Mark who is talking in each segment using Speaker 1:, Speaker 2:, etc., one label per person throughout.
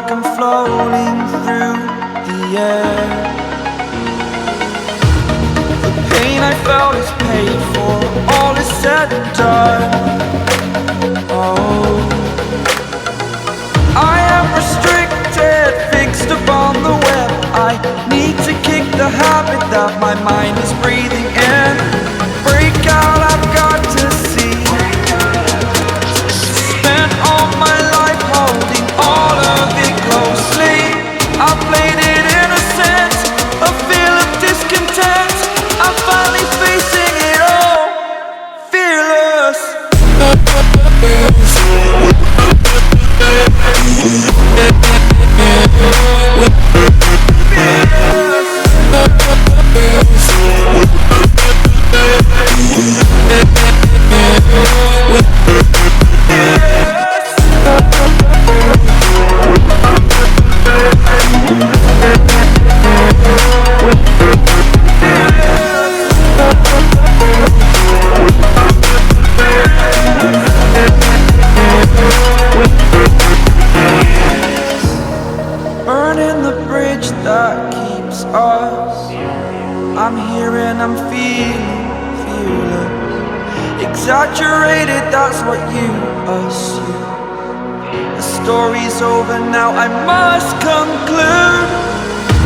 Speaker 1: like I'm floating through the air. The pain I felt is paid for, all is said and done. Oh, I am restricted, fixed upon the web. I need to kick the habit that my mind is breathing in. Break out, I've got to see. Spent all my life holding all of it closely. I played it innocent, a feel of discontent. I'm finally facing it all, fearless. Burning the bridge that keeps us. I'm here and I'm feeling fearless. Exaggerated, that's what you assume. The story's over now, I must conclude.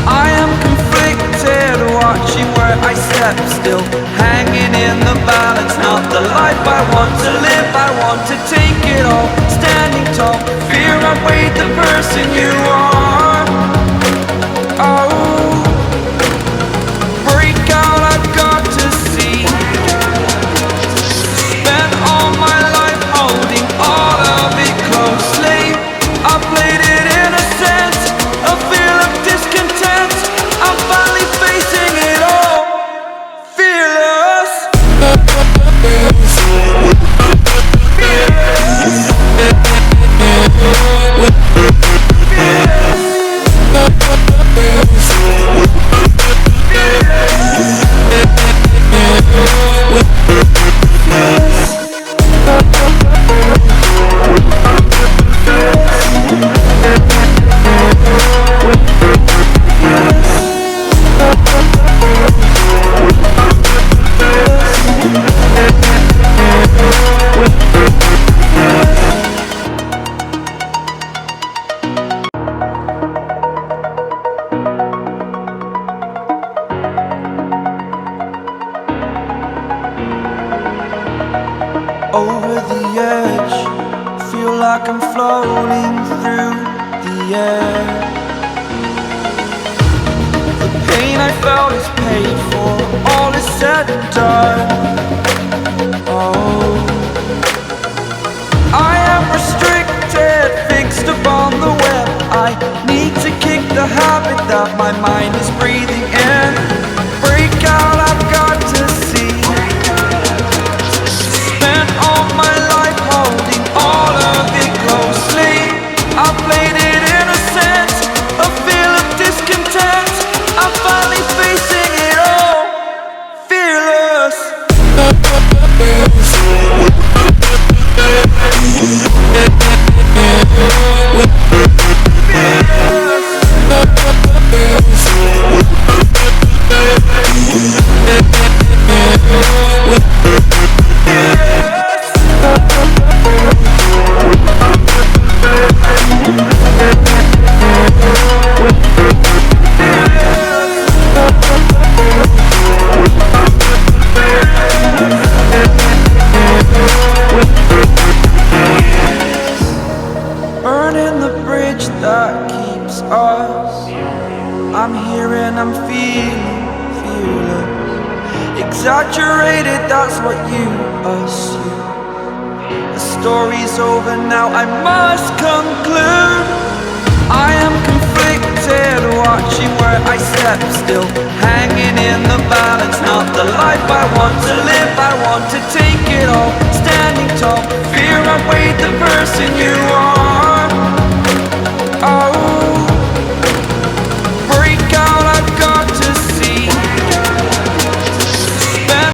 Speaker 1: I am conflicted, watching where I step still, hanging in the balance. Not the life I want to live, I want to take it all. Standing tall, fear outweighed the person you are. Oh, break out, I've got to see. Spent all my life holding all of it closely. I played it innocent, a feel of discontent. I'm finally facing it all, fearless. Over the edge, feel like I'm floating through the air. The pain I felt is paid for, all is said and done. Oh, I am restricted, fixed upon the web. I need to kick the habit that my mind is breathing in. Break out, I've got to see. Spent all my life holding all of it closely. I played it innocent, a feel of discontent. I'm finally facing it all, fearless. Burning the bridge that keeps us. I'm here and I'm feeling fearless. Exaggerated, that's what you assume. The story's over now, I must conclude. I am conflicted, watching where I step still, hanging in the balance. Not the life I want to live, I want to take it all. Standing tall, fear outweighed the person you are.